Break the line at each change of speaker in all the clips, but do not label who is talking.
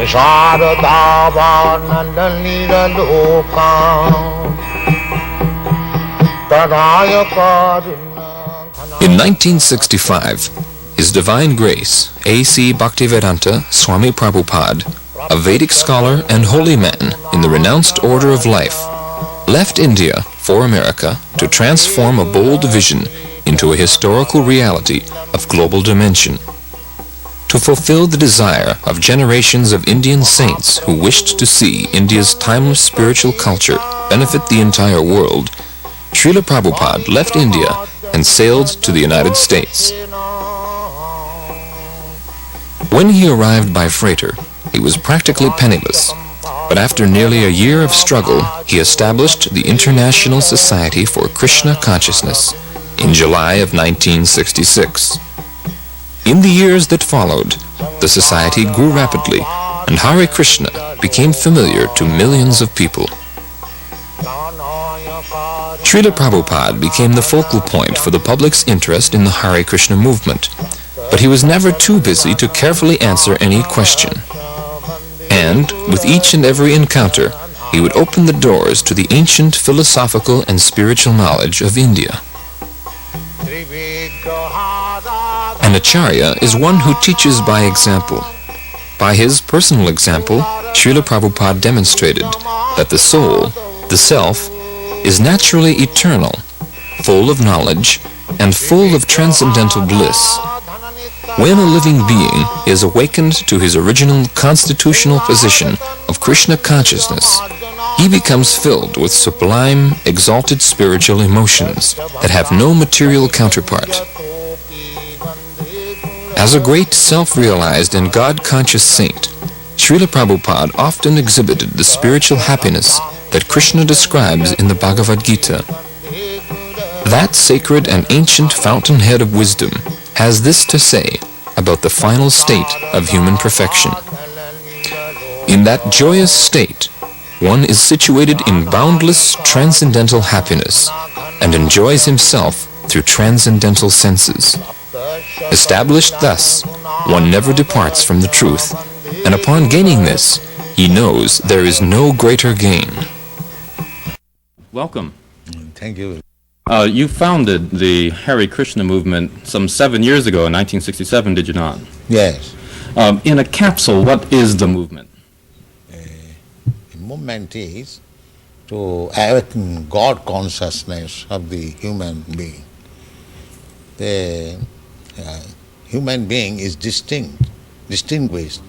In 1965, His Divine Grace, A.C. Bhaktivedanta Swami Prabhupada, a Vedic scholar and holy man in the renounced order of life, left India for America to transform a bold vision into a historical reality of global dimension. To fulfill the desire of generations of Indian saints who wished to see India's timeless spiritual culture benefit the entire world, Srila Prabhupada left India and sailed to the United States. When he arrived by freighter, he was practically penniless, but after nearly a year of struggle, he established the International Society for Krishna Consciousness in July of 1966. In the years that followed, the society grew rapidly, and Hare Krishna became familiar to millions of people. Srila Prabhupada became the focal point for the public's interest in the Hare Krishna movement, but he was never too busy to carefully answer any question. And, with each and every encounter, he would open the doors to the ancient philosophical and spiritual knowledge of India. An Acharya is one who teaches by example. By his personal example, Srila Prabhupada demonstrated that the soul, the self, is naturally eternal, full of knowledge, and full of transcendental bliss. When a living being is awakened to his original constitutional position of Krishna consciousness, he becomes filled with sublime, exalted spiritual emotions that have no material counterpart. As a great self-realized and God-conscious saint, Srila Prabhupada often exhibited the spiritual happiness that Krishna describes in the Bhagavad Gita. That sacred and ancient fountainhead of wisdom has this to say about the final state of human perfection. In that joyous state, one is situated in boundless transcendental happiness and enjoys himself through transcendental senses. Established thus, one never departs from the truth, and upon gaining this, he knows there is no greater gain.
Welcome.
Thank you.
You founded the Hare Krishna movement some 7 years ago in 1967, did you not?
Yes.
In a capsule, what is the movement?
The movement is to awaken God consciousness of the human being. The human being is distinguished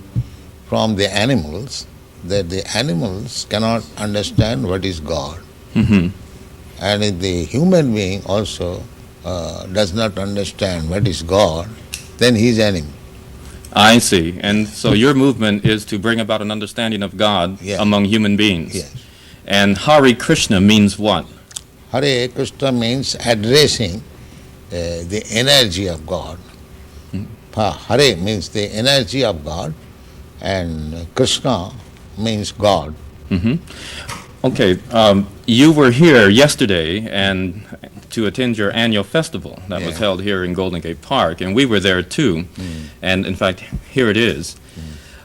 from the animals, that the animals cannot understand what is God.
Mm-hmm.
And if the human being also does not understand what is God, then he is animal.
I see. And so your movement is to bring about an understanding of God among human beings.
Yes.
And Hare Krishna means what?
Hare Krishna means addressing the energy of God. Hare means the energy of God, and Krishna means God.
Mm-hmm. Okay, you were here yesterday and to attend your annual festival that was held here in Golden Gate Park, and we were there too. And in fact, here it is.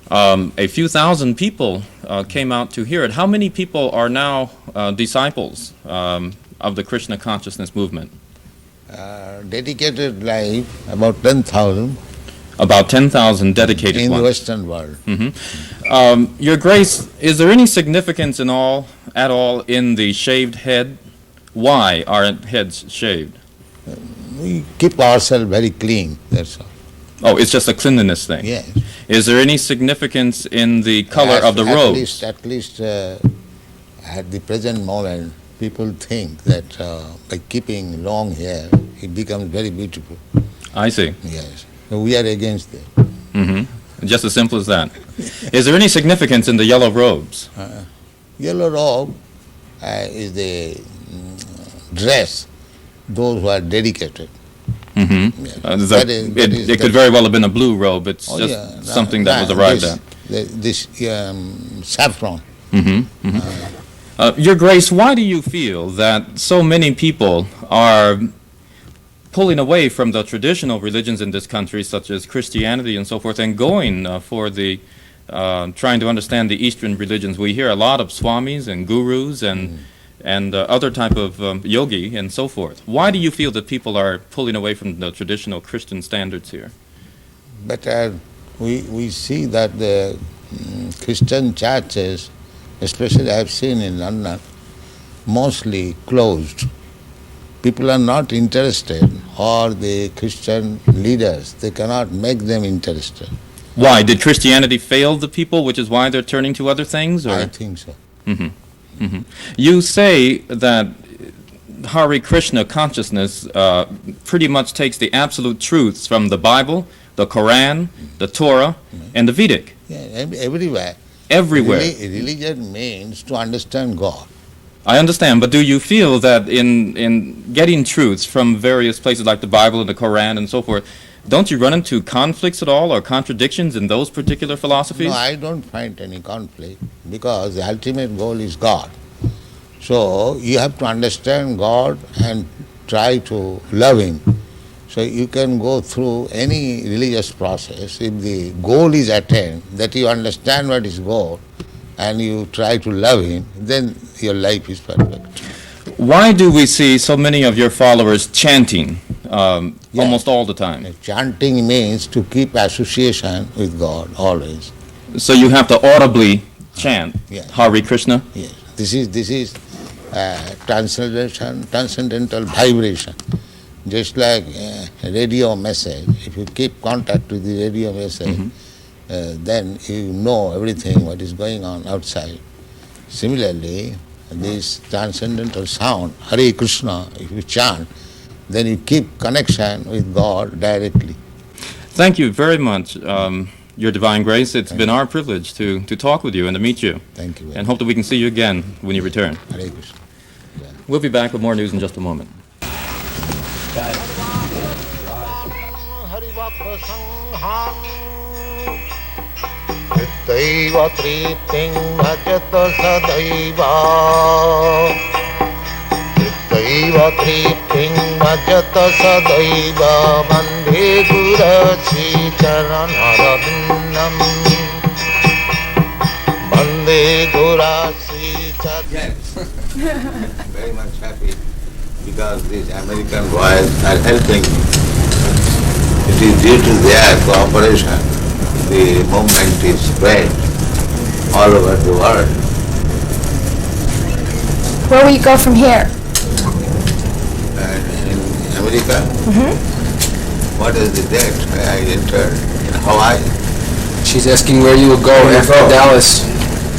A few thousand people came out to hear it. How many people are now disciples of the Krishna consciousness movement?
Dedicated life, about 10,000.
About 10,000 dedicated
in
ones.
the Western world.
Mm-hmm. Your Grace, is there any significance at all in the shaved head? Why are heads shaved?
We keep ourselves very clean, that's all.
Oh, it's just a cleanliness thing?
Yes.
Is there any significance in the color of the robes?
At least at the present moment, people think that by keeping long hair, it becomes very beautiful.
I see.
Yes. So we are against it.
Mm-hmm. Just as simple as that. Is there any significance in the yellow robes?
Yellow robe is the dress, those who are dedicated.
Mm-hmm.
Yes.
It could very well have been a blue robe. It's something that was arrived at.
This saffron.
Mm-hmm. Mm-hmm. Your Grace, why do you feel that so many people are pulling away from the traditional religions in this country, such as Christianity and so forth, and going for the trying to understand the Eastern religions, we hear a lot of swamis and gurus and other type of yogi and so forth. Why do you feel that people are pulling away from the traditional Christian standards here?
But we see that the Christian churches, especially I have seen in London, mostly closed. People are not interested, or the Christian leaders, they cannot make them interested.
Why? Did Christianity fail the people, which is why they're turning to other things? Or?
I think so.
You say that Hare Krishna consciousness pretty much takes the absolute truths from the Bible, the Quran, the Torah, and the Vedic.
Yeah, everywhere.
Everywhere.
Religion means to understand God.
I understand, but do you feel that in getting truths from various places like the Bible and the Quran and so forth, don't you run into conflicts at all or contradictions in those particular philosophies?
No, I don't find any conflict, because the ultimate goal is God. So you have to understand God and try to love Him. So you can go through any religious process. If the goal is attained, that you understand what is goal, and you try to love Him, then your life is perfect.
Why do we see so many of your followers chanting almost all the time?
Chanting means to keep association with God always.
So you have to audibly chant Hare Krishna?
Yes. This is transcendental vibration. Just like a radio message. If you keep contact with the radio message, then you know everything what is going on outside. Similarly, this transcendental sound, Hare Krishna, if you chant, then you keep connection with God directly.
Thank you very much, Your Divine Grace. It's been our privilege to talk with you and to meet you.
Thank you.
And hope that we can see you again when you return.
Hare Krishna. Yeah.
We'll be back with more news in just a moment.
Nittaiva tripting bhajata sadaiva. Nittaiva tripting bhajata sadaiva. Vande gurasi charanarabindam. Vande gurasi charanarabindam. Yes. Very much happy, because these American boys are helping. It is due to their cooperation the movement is spread all over the world.
Where will you go from here?
In America? What is the date I entered? In Hawaii?
She's asking where you will go after Dallas.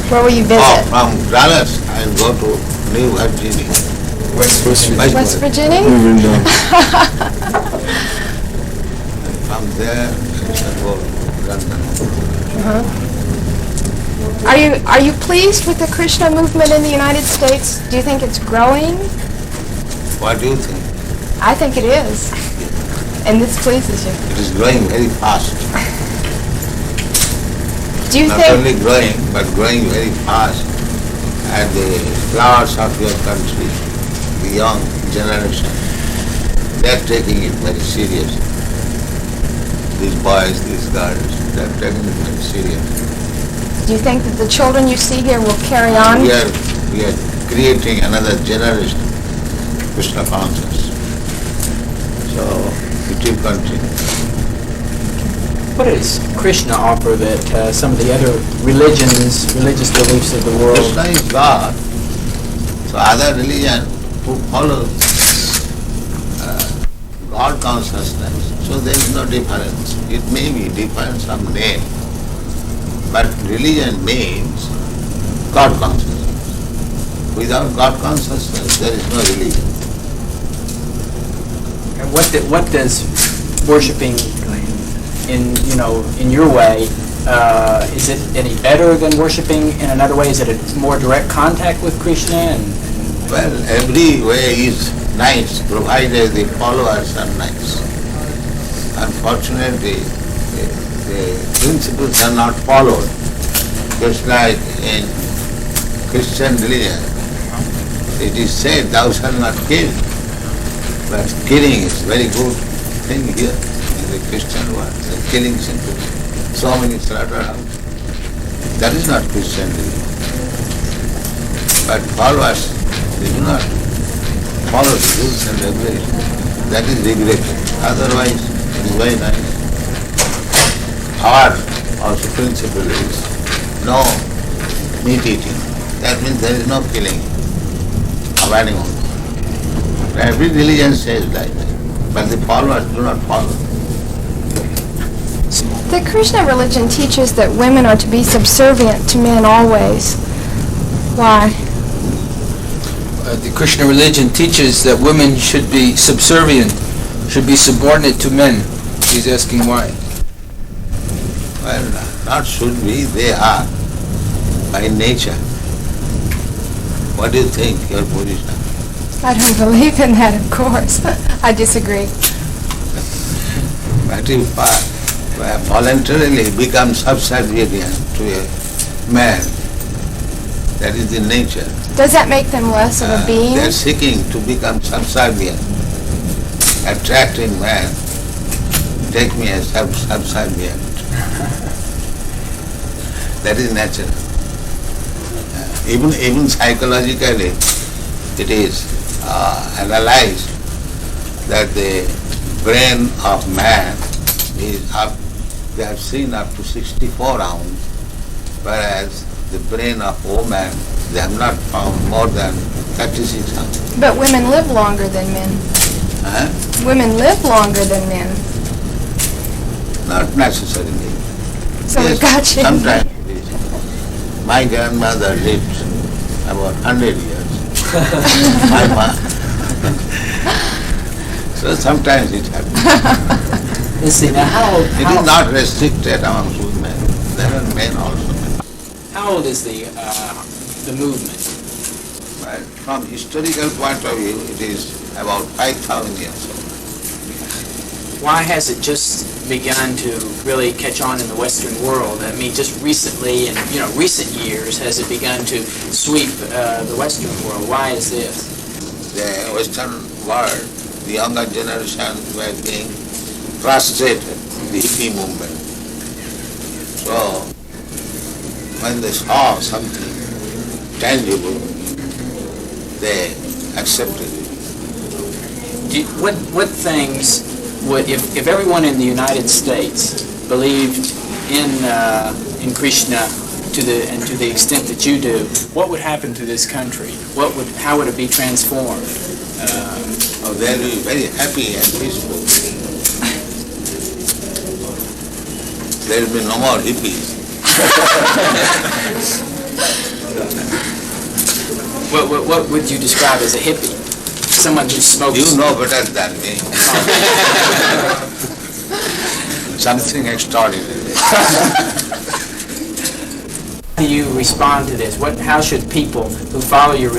Where will you visit?
Oh, from Dallas I will go to New Virginia.
West
West Virginia?
From there I shall go to London.
Are you pleased with the Krishna movement in the United States? Do you think it's growing?
What do you think?
I think it is. And this pleases you.
It is growing very fast.
Do you
Not
think
only growing, but growing very fast. And the flowers of your country, the young generation, they are taking it very seriously. These boys, these girls, they are taking it very seriously.
do you think that the children you see here will carry on?
We are creating another generation, Krishna conscious. So it will continue.
What does Krishna offer that some of the other religious beliefs of the world?
Krishna is God. So other religion who follows God consciousness, so there is no difference. It may be different some name, but religion means God consciousness. Without God consciousness, there is no religion.
And what does worshiping in your way? Is it any better than worshiping in another way? Is it a more direct contact with Krishna?
Well, every way is nice, provided the followers are nice. Unfortunately, the principles are not followed. Just like in Christian religion, it is said, thou shalt not kill. But killing is very good thing here in the Christian world. The killing simply, so many slaughterhouses. That is not Christian religion. But followers, they do not follow the rules and regulations. That is regretted. Otherwise, it is very nice. Our also principle is no meat eating. That means there is no killing of animals. Every religion says like that, but the followers do not follow.
The Krishna religion teaches that women are to be subservient to men always. Why?
The Krishna religion teaches that women should be subservient, should be subordinate to men. He's asking why.
Well, not should be, they are, by nature. What do you think, your position?
I don't believe in that, of course. I disagree.
But if voluntarily become subservient to a man, that is the nature.
Does that make them less of a being?
They are seeking to become subservient, attracting man. Take me as subservient. That is natural. Even psychologically, it is analyzed that the brain of man is up, they have seen up to 64 ounces, whereas the brain of woman, they have not found more than 36 ounces.
But women live longer than men. Women live longer than men.
Not necessarily.
So
Yes,
we've got you.
sometimes it is. My grandmother lived about 100 years. My mom. So sometimes it happens.
Let's see, now
It is not restricted amongst women. There are men also.
how old is the movement?
But from historical point of view, it is about 5,000 years old.
Why has it just begun to really catch on in the Western world? I mean, just recently, in recent years, has it begun to sweep the Western world? Why is this?
The Western world, the younger generation were being frustrated, the hippie movement. So, when they saw something tangible, they accepted it.
What things would, if everyone in the United States believed in Krishna to the extent that you do, what would happen to this country? How would it be transformed?
They'll be very happy and peaceful. There will be no more hippies.
What would you describe as a hippie? Someone who smokes.
You know better than me. Something extraordinary.
How do you respond to this? How should people who follow your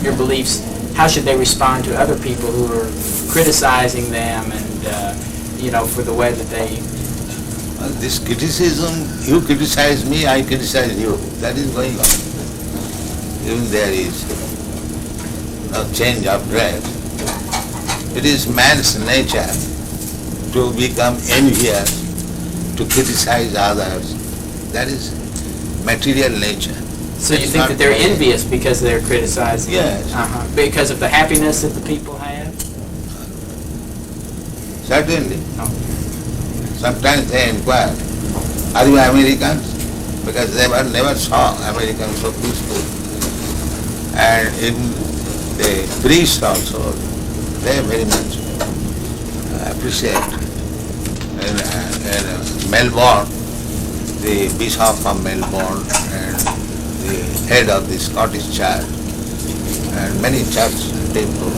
your beliefs? How should they respond to other people who are criticizing them and for the way that they?
This criticism, you criticize me, I criticize you. That is going on. Even there is no change of dress. It is man's nature to become envious, to criticize others. That is material nature.
So you think that they're envious because they're criticizing?
Yes.
Because of the happiness that the people have?
Certainly.
Oh.
Sometimes they inquire, are you Americans? Because they never saw Americans so peaceful. And in the priests also, they very much appreciate. In Melbourne, the Bishop of Melbourne and the head of the Scottish Church and many church people,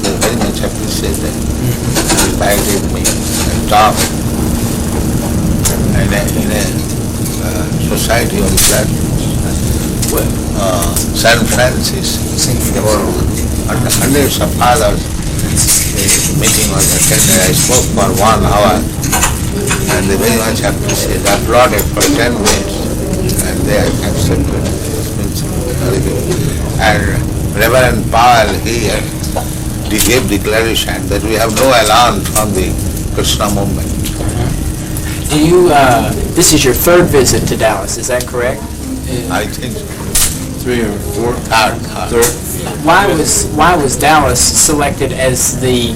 they very much appreciated. Invited me and talked in a society of church. San Francis, there were hundreds of fathers. The meeting was attended. I spoke for 1 hour and they very much appreciated. I applauded for 10 minutes and they accepted. And Reverend Powell, he gave declaration that we have no alarm from the Krishna movement.
Do you, this is your third visit to Dallas, is that correct?
I think so.
3 or 4?
Third.
Why was Dallas selected as the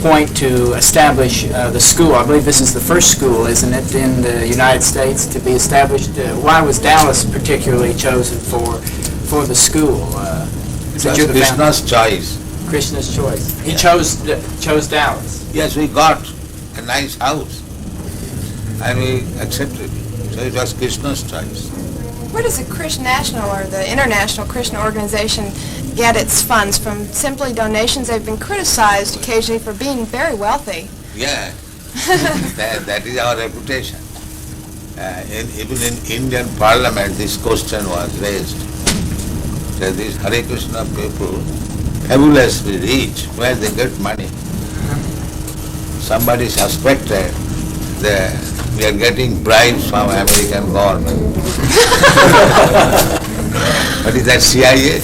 point to establish the school? I believe this is the first school, isn't it, in the United States to be established? Why was Dallas particularly chosen for the school?
That's Krishna's choice.
Krishna's choice. He chose Dallas.
Yes, we got a nice house and we accepted. So it was Krishna's choice.
Where does the Krishna National or the International Krishna Organization get its funds? From simply donations? They've been criticized occasionally for being very wealthy.
Yeah, that is our reputation. Even in Indian Parliament, this question was raised. That these Hare Krishna people, fabulously rich, where they get money. Somebody suspected that we are getting bribes from American government. What is that, CIA?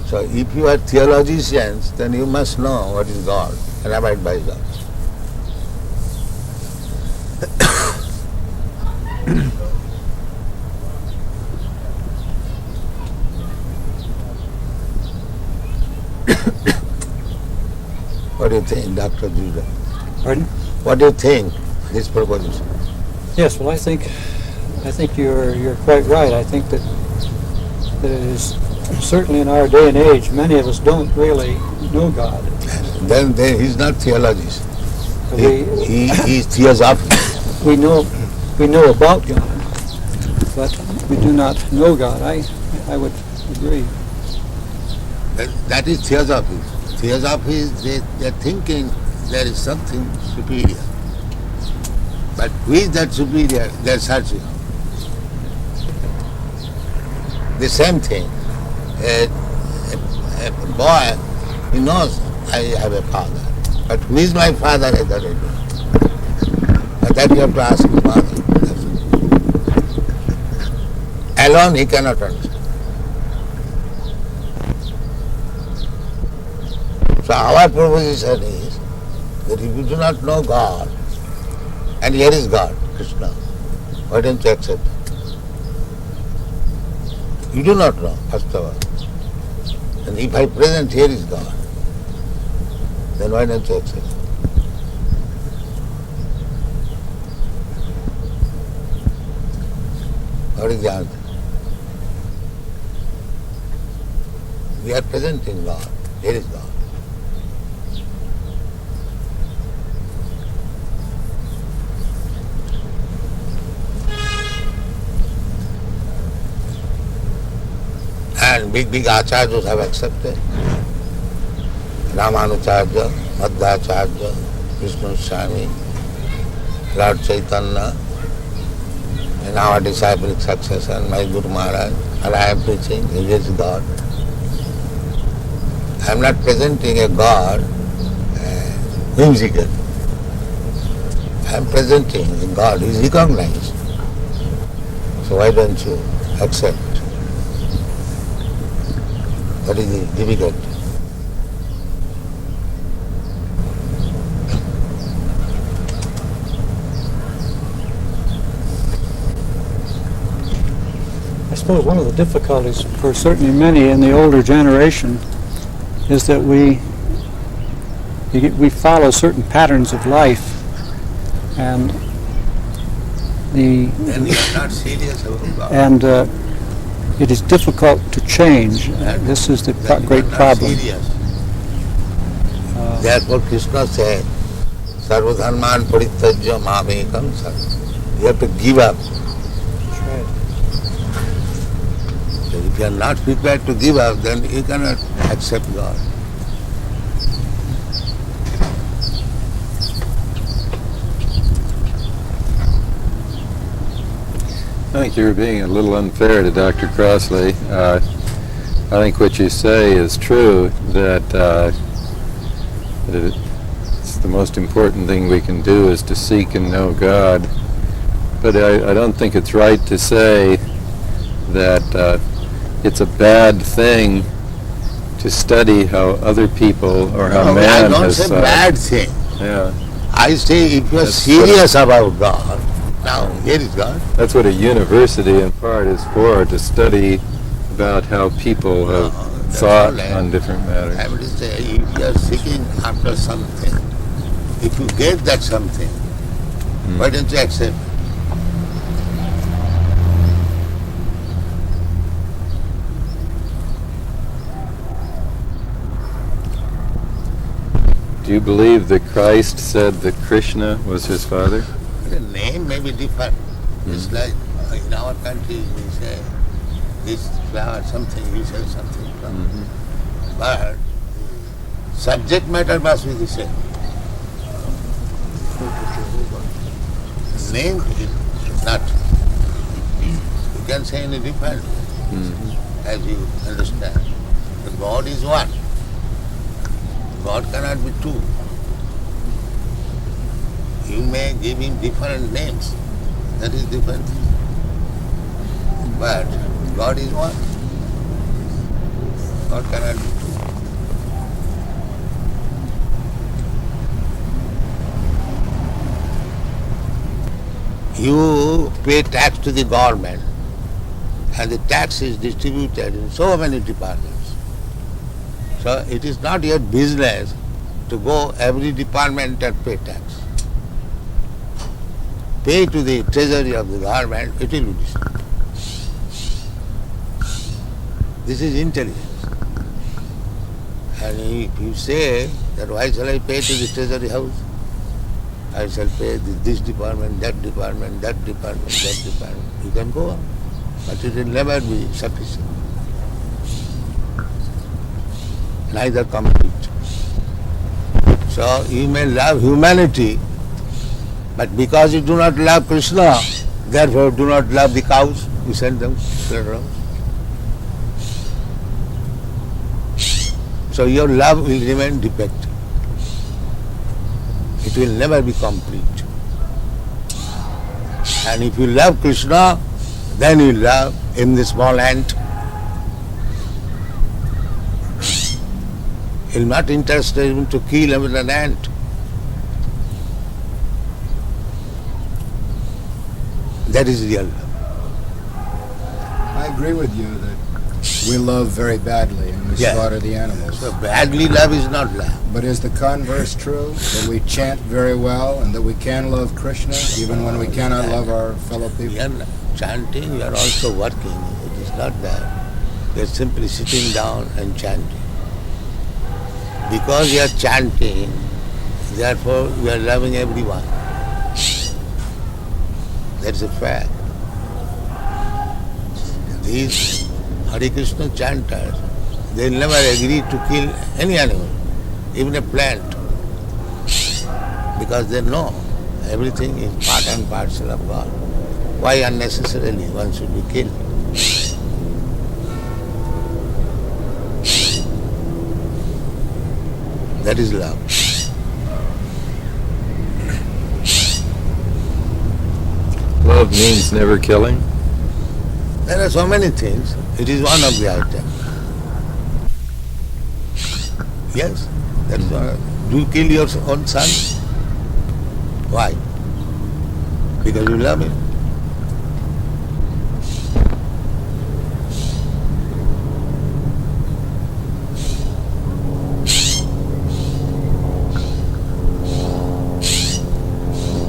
So if you are theologians, then you must know what is God and abide by God. What do you think, Dr. Judah?
Pardon?
What do you think, this proposition?
Yes, well, I think you're quite right. I think that it is certainly in our day and age, many of us don't really know God.
Then he's not theologist.
We
He's theosophical.
we know about God, but we do not know God. I would agree.
That is theosophy. Theosophy is they're thinking there is something superior. But who is that superior? They're searching. The same thing. A boy, he knows I have a father. But who is my father? I don't know. But that you have to ask his father. Alone he cannot understand. So our proposition is that if you do not know God, and here is God, Krishna, why don't you accept it? You do not know, first of all. And if I present here is God, then why don't you accept it? What is the answer? We are presenting God. Here is God. And big Acharyas have accepted. Ramanucharya, Madhvacharya, Vishnu Swami, Lord Chaitanya, in our disciplic succession, my Guru Maharaj, and I am preaching, He is God. I am not presenting a God whimsical. I am presenting a God who is recognized. So why don't you accept? What is the difficulty?
I suppose one of the difficulties for certainly many in the older generation is that we follow certain patterns of life, and
And we are not serious about God.
and it is difficult to change. This is the great problem.
Therefore Krishna said, Sarvadharman parityajya mamekam sar. You have to give up.
That's right.
So if you are not prepared to give up, then you cannot accept God.
I think you're being a little unfair to Dr. Crossley. I think what you say is true, that it's the most important thing we can do is to seek and know God. But I don't think it's right to say that it's a bad thing to study how other people or how
No,
man
I don't
has
say bad thing.
Yeah,
I say if you are
That's
serious about God, now here is God.
that's what a university in part is for, to study about how people have
That's
thought
all right.
on different matters.
I would say if you are seeking after something, if you get that something, why don't you accept?
Do you believe that Christ said that Krishna was his father?
The name may be different. It's like in our country we say this flower something, you say something. But subject matter must be the same. Name is not. You can say any different, as you understand. But God is one. God cannot be two. You may give him different names. That is different. But God is one. God cannot be two. You pay tax to the government and the tax is distributed in so many departments. So it is not your business to go every department and pay tax. Pay to the treasury of the government, it will be distributed. This is intelligence. And if you say that why shall I pay to the treasury house? I shall pay this department, that department, that department, that department. You can go on, but it will never be sufficient. Neither complete. So you may love humanity, but because you do not love Krishna, therefore do not love the cows, you send them around. So your love will remain defective. It will never be complete. And if you love Krishna, then you love in the small ant. You will not interested even to kill even an ant. That is real love.
I agree with you that we love very badly and we slaughter the animals.
So badly love is not love.
But is the converse true? That we chant very well and that we can love Krishna even when we cannot love our fellow people?
You are chanting, you are also working. It is not that. You are simply sitting down and chanting. Because you are chanting, therefore you are loving everyone. That's a fact. These Hare Krishna chanters, they never agree to kill any animal, even a plant, because they know everything is part and parcel of God. Why unnecessarily one should be killed? That is love.
Love means never killing.
There are so many things. It is one of the items. Yes, that's why. Do you kill your own son? Why? Because you love him.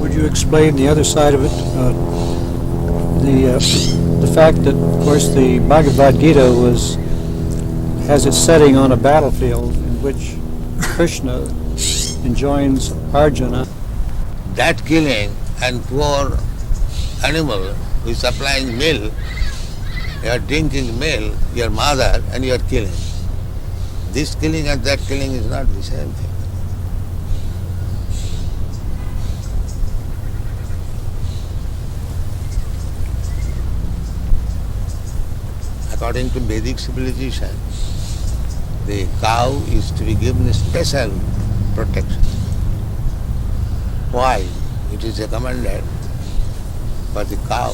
Would you explain the other side of it? The fact that, of course, the Bhagavad Gita has its setting on a battlefield in which Krishna enjoins Arjuna.
That killing and poor animal who is supplying milk, you are drinking milk, your mother, and you are killing. This killing and that killing is not the same thing. According to Vedic civilization, the cow is to be given special protection. Why? It is recommended for the cow.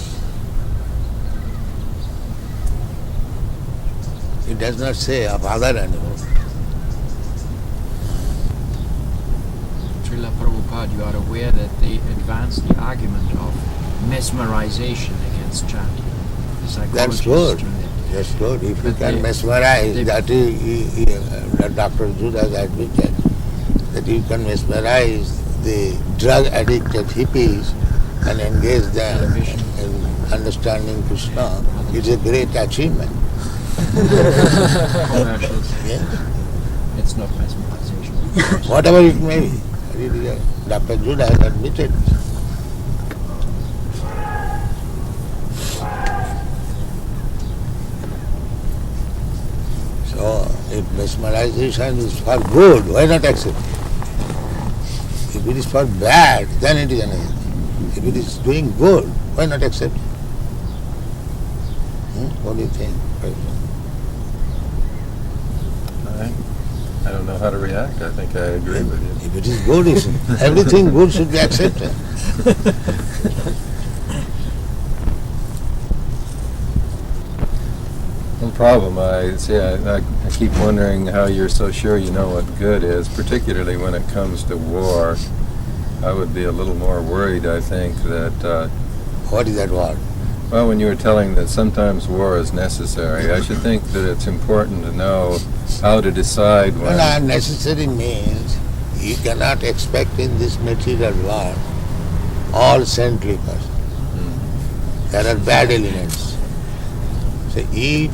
It does not say of other animals.
Srila Prabhupada, you are aware that they advanced the argument of mesmerization against chanting.
That's good. That's good. If you can mesmerize, that Dr. Judas admitted, that you can mesmerize the drug-addicted hippies and engage them in understanding Krishna. It's a great achievement. Yes.
It's not mesmerization.
Whatever it may be. Dr. Judas admitted. So, if mesmerization is for good, why not accept it? If it is for bad, then it is another. If it is doing good, why not accept it? What do you think?
I don't know how to react. I think I agree with you.
If it is good, everything good should be accepted.
No problem. I keep wondering how you're so sure you know what good is, particularly when it comes to war. I would be a little more worried, I think, that...
What is that word?
Well, when you were telling that sometimes war is necessary, I should think that it's important to know how to decide when...
Well, necessary means you cannot expect in this material world all saintly persons. There are bad elements. So if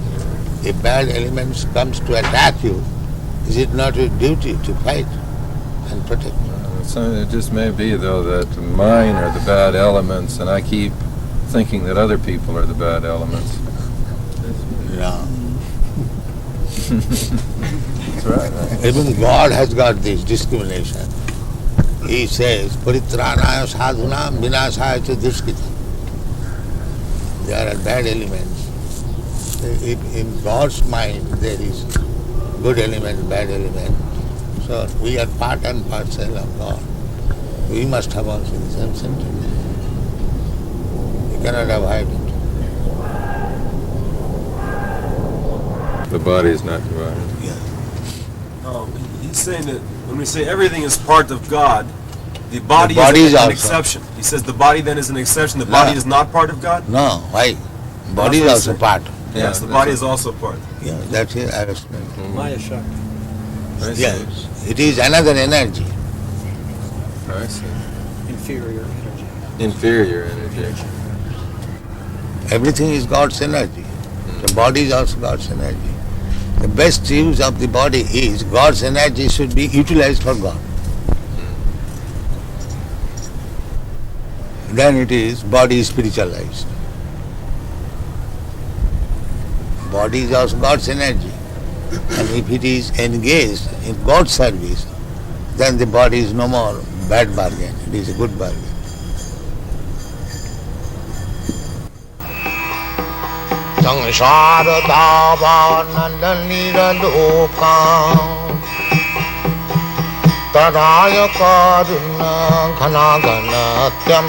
a bad element comes to attack you, is it not your duty to fight and protect?
So it just may be, though, that mine are the bad elements, and I keep thinking that other people are the bad elements.
Yeah.
That's right.
Even God has got this discrimination. He says, Paritranaya sadhunam vinasaya cha dushkitam. There are bad elements. In God's mind there is good element, bad element. So we are part and parcel of God. We must have also the same sentiment. You cannot avoid it.
The body is not divided.
He's saying that when we say everything is part of God, the body is an exception. He says the body then is an exception. The body is not part of God?
No, why? Body is also part.
Yes, the body is also part.
Yeah, that's it, I explained.
Maya Shakti.
Yes, it is another energy.
I see.
Inferior energy.
Inferior energy.
Everything is God's energy. The body is also God's energy. The best use of the body is God's energy should be utilized for God. Then it is body spiritualized. Body is also God's energy. And if it is engaged in God's service, then the body is no more bad bargain. It is a good bargain. Sangsara dhavananda lokam tadaya karuna ghana ghanatyam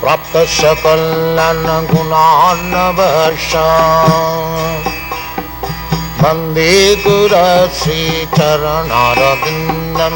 prapta sakalana gunana vasha bande gura sri charanarabindam